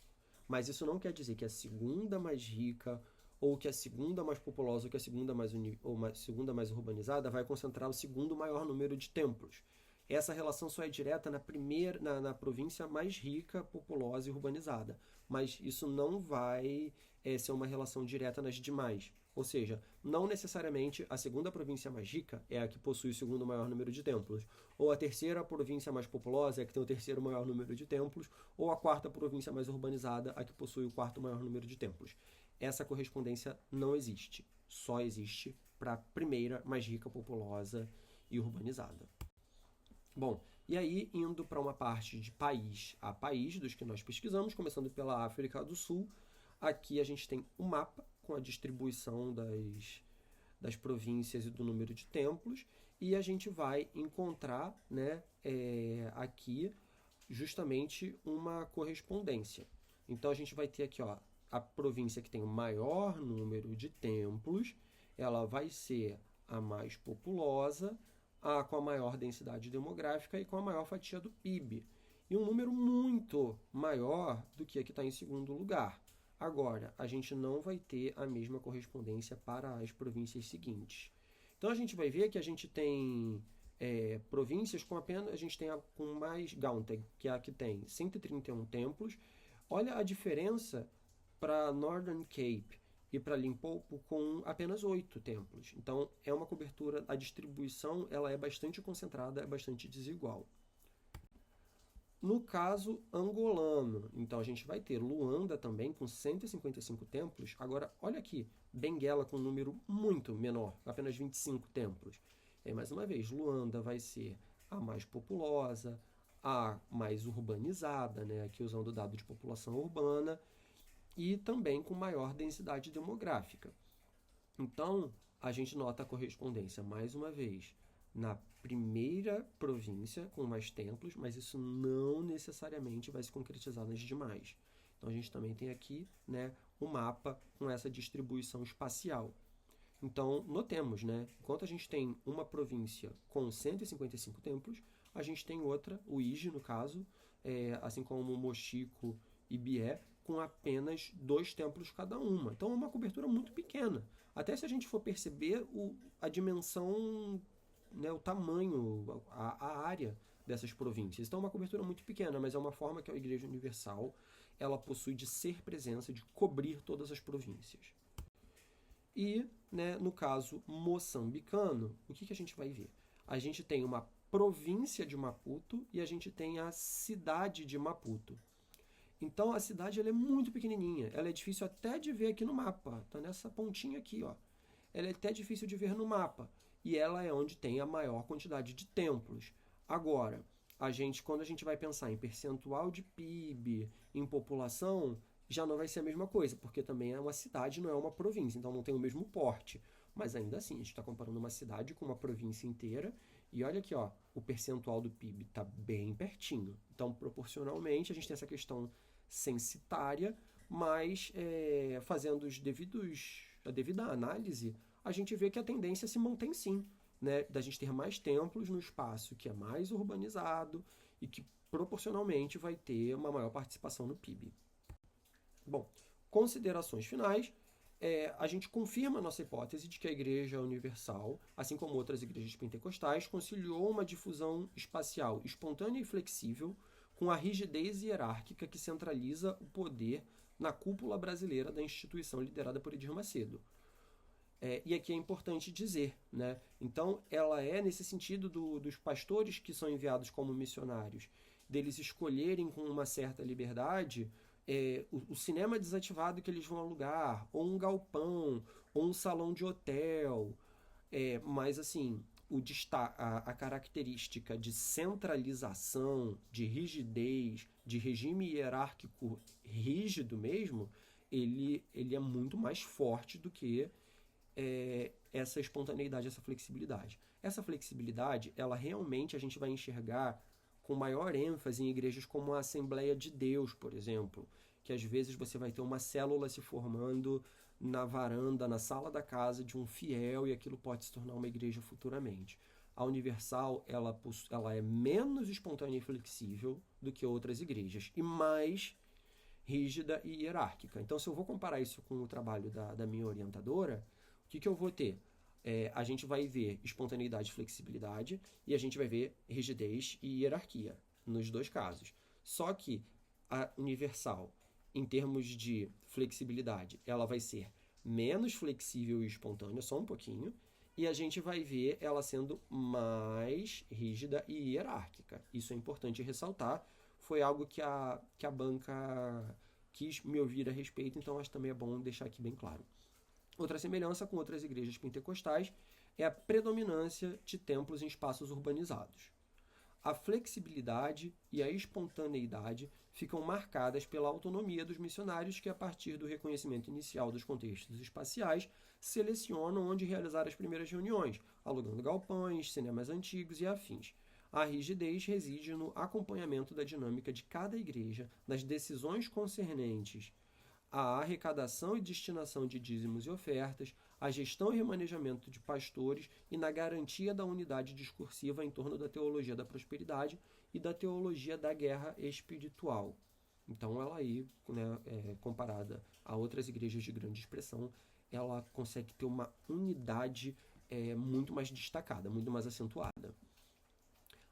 Mas isso não quer dizer que a segunda mais rica, ou que a segunda mais populosa, ou que a segunda segunda mais urbanizada vai concentrar o segundo maior número de templos. Essa relação só é direta na província mais rica, populosa e urbanizada. Mas isso não vai ser uma relação direta nas demais. Ou seja, não necessariamente a segunda província mais rica é a que possui o segundo maior número de templos, ou a terceira província mais populosa é a que tem o terceiro maior número de templos, ou a quarta província mais urbanizada a que possui o quarto maior número de templos. Essa correspondência não existe, só existe para a primeira mais rica, populosa e urbanizada. Bom, e aí indo para uma parte de país a país dos que nós pesquisamos, começando pela África do Sul, aqui a gente tem um mapa com a distribuição das províncias e do número de templos, e a gente vai encontrar, né, aqui justamente uma correspondência. Então a gente vai ter aqui, ó, a província que tem o maior número de templos, ela vai ser a mais populosa, com a maior densidade demográfica e com a maior fatia do PIB. E um número muito maior do que a que está em segundo lugar. Agora, a gente não vai ter a mesma correspondência para as províncias seguintes. Então a gente vai ver que a gente tem províncias com apenas. A gente tem com mais Gauteng, que é a que tem 131 templos. Olha a diferença para Northern Cape e para Limpopo com apenas 8 templos. Então é uma cobertura, a distribuição ela é bastante concentrada, é bastante desigual. No caso angolano, então a gente vai ter Luanda também com 155 templos. Agora, olha aqui, Benguela com um número muito menor, apenas 25 templos. E aí, mais uma vez, Luanda vai ser a mais populosa, a mais urbanizada, né? Aqui usando o dado de população urbana, e também com maior densidade demográfica. Então, a gente nota a correspondência, mais uma vez, na primeira província com mais templos, mas isso não necessariamente vai se concretizar nas demais. Então a gente também tem aqui, né, um mapa com essa distribuição espacial. Então notemos, né, enquanto a gente tem uma província com 155 templos, a gente tem outra, o Ige no caso, assim como Moxico e Bié, com apenas 2 templos cada uma. Então é uma cobertura muito pequena. Até se a gente for perceber a dimensão, né, o tamanho, a área dessas províncias. Então é uma cobertura muito pequena, mas é uma forma que a Igreja Universal ela possui de ser presença, de cobrir todas as províncias. E, né, no caso moçambicano, o que a gente vai ver? A gente tem uma província de Maputo e a gente tem a cidade de Maputo. Então a cidade ela é muito pequenininha, ela é difícil até de ver aqui no mapa, tá nessa pontinha aqui, ó. Ela é até difícil de ver no mapa e ela é onde tem a maior quantidade de templos. Agora, quando a gente vai pensar em percentual de PIB, em população, já não vai ser a mesma coisa, porque também é uma cidade, não é uma província, então não tem o mesmo porte. Mas ainda assim, a gente está comparando uma cidade com uma província inteira. E olha aqui, ó, o percentual do PIB está bem pertinho. Então, proporcionalmente, a gente tem essa questão censitária, mas fazendo a devida análise, a gente vê que a tendência se mantém sim, né? Da gente ter mais templos no espaço que é mais urbanizado e que proporcionalmente vai ter uma maior participação no PIB. Bom, considerações finais. A gente confirma a nossa hipótese de que a Igreja Universal, assim como outras igrejas pentecostais, conciliou uma difusão espacial espontânea e flexível com a rigidez hierárquica que centraliza o poder na cúpula brasileira da instituição liderada por Edir Macedo. E aqui é importante dizer, né? Então, ela é nesse sentido dos pastores que são enviados como missionários, deles escolherem com uma certa liberdade o cinema desativado que eles vão alugar, ou um galpão, ou um salão de hotel. Mas, assim, a característica de centralização, de rigidez, de regime hierárquico rígido mesmo, ele é muito mais forte do que essa espontaneidade, essa flexibilidade. Essa flexibilidade, ela realmente a gente vai enxergar com maior ênfase em igrejas como a Assembleia de Deus, por exemplo, que às vezes você vai ter uma célula se formando na varanda, na sala da casa de um fiel e aquilo pode se tornar uma igreja futuramente. A Universal, ela é menos espontânea e flexível do que outras igrejas e mais rígida e hierárquica. Então, se eu vou comparar isso com o trabalho da minha orientadora, o que eu vou ter? A gente vai ver espontaneidade e flexibilidade e a gente vai ver rigidez e hierarquia nos dois casos. Só que a Universal, em termos de flexibilidade, ela vai ser menos flexível e espontânea, só um pouquinho, e a gente vai ver ela sendo mais rígida e hierárquica. Isso é importante ressaltar. Foi algo que a banca quis me ouvir a respeito, então acho que também é bom deixar aqui bem claro. Outra semelhança com outras igrejas pentecostais é a predominância de templos em espaços urbanizados. A flexibilidade e a espontaneidade ficam marcadas pela autonomia dos missionários que, a partir do reconhecimento inicial dos contextos espaciais, selecionam onde realizar as primeiras reuniões, alugando galpões, cinemas antigos e afins. A rigidez reside no acompanhamento da dinâmica de cada igreja, nas decisões concernentes a arrecadação e destinação de dízimos e ofertas, a gestão e remanejamento de pastores e na garantia da unidade discursiva em torno da teologia da prosperidade e da teologia da guerra espiritual. Então, ela aí, né, comparada a outras igrejas de grande expressão, ela consegue ter uma unidade muito mais destacada, muito mais acentuada.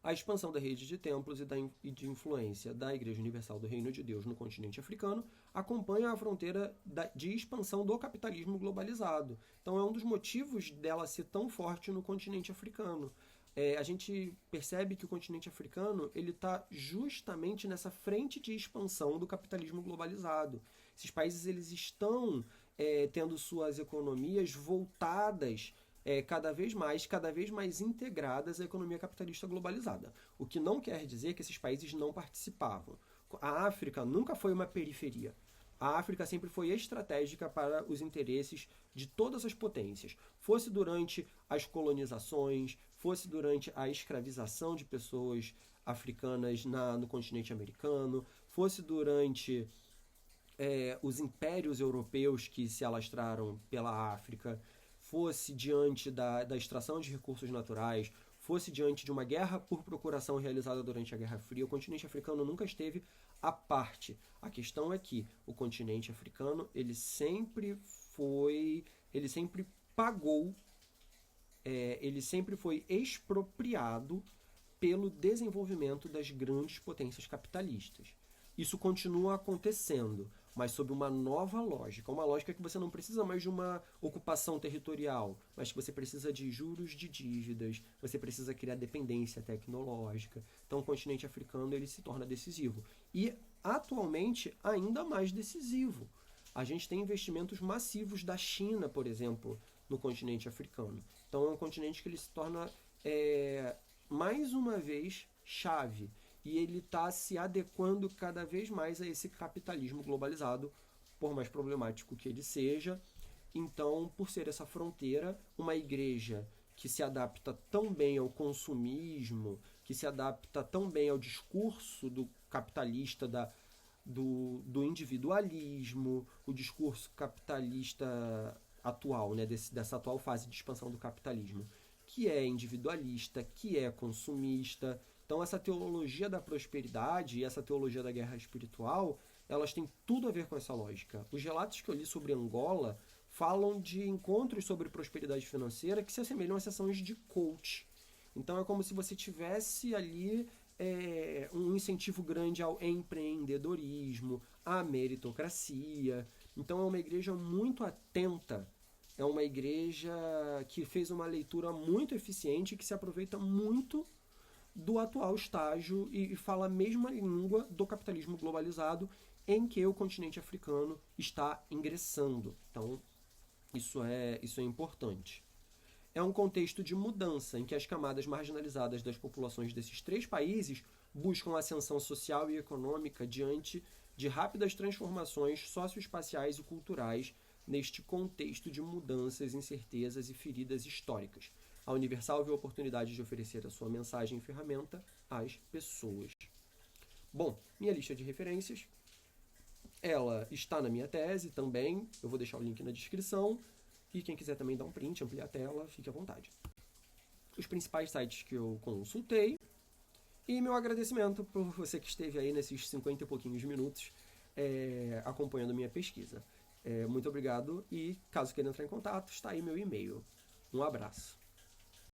A expansão da rede de templos e de influência da Igreja Universal do Reino de Deus no continente africano acompanha a fronteira de expansão do capitalismo globalizado. Então é um dos motivos dela ser tão forte no continente africano. A gente percebe que o continente africano ele está justamente nessa frente de expansão do capitalismo globalizado. Esses países eles estão tendo suas economias voltadas cada vez mais integradas à economia capitalista globalizada. O que não quer dizer que esses países não participavam. A África nunca foi uma periferia. A África sempre foi estratégica para os interesses de todas as potências. Fosse durante as colonizações, fosse durante a escravização de pessoas africanas no continente americano, fosse durante os impérios europeus que se alastraram pela África, fosse diante da extração de recursos naturais, fosse diante de uma guerra por procuração realizada durante a Guerra Fria, o continente africano nunca esteve à parte. A questão é que o continente africano ele sempre pagou, ele sempre foi expropriado pelo desenvolvimento das grandes potências capitalistas. Isso continua acontecendo, mas sob uma nova lógica. Uma lógica que você não precisa mais de uma ocupação territorial, mas que você precisa de juros de dívidas, você precisa criar dependência tecnológica. Então o continente africano ele se torna decisivo. E atualmente ainda mais decisivo. A gente tem investimentos massivos da China, por exemplo, no continente africano. Então é um continente que ele se torna, mais uma vez, chave. E ele está se adequando cada vez mais a esse capitalismo globalizado, por mais problemático que ele seja. Então, por ser essa fronteira, uma igreja que se adapta tão bem ao consumismo, que se adapta tão bem ao discurso do capitalista, do individualismo, o discurso capitalista atual, né, dessa atual fase de expansão do capitalismo, que é individualista, que é consumista. Então essa teologia da prosperidade e essa teologia da guerra espiritual, elas têm tudo a ver com essa lógica. Os relatos que eu li sobre Angola falam de encontros sobre prosperidade financeira que se assemelham a sessões de coach. Então é como se você tivesse ali um incentivo grande ao empreendedorismo, à meritocracia. Então é uma igreja muito atenta, é uma igreja que fez uma leitura muito eficiente, que se aproveita muito do atual estágio e fala a mesma língua do capitalismo globalizado em que o continente africano está ingressando. Então, isso é importante. É um contexto de mudança em que as camadas marginalizadas das populações desses 3 países buscam ascensão social e econômica diante de rápidas transformações socioespaciais e culturais neste contexto de mudanças, incertezas e feridas históricas. A Universal vê a oportunidade de oferecer a sua mensagem e ferramenta às pessoas. Bom, minha lista de referências, ela está na minha tese também, eu vou deixar o link na descrição, e quem quiser também dar um print, ampliar a tela, fique à vontade. Os principais sites que eu consultei, e meu agradecimento por você que esteve aí nesses 50 e pouquinhos minutos acompanhando a minha pesquisa. Muito obrigado e caso queira entrar em contato, está aí meu e-mail. Um abraço.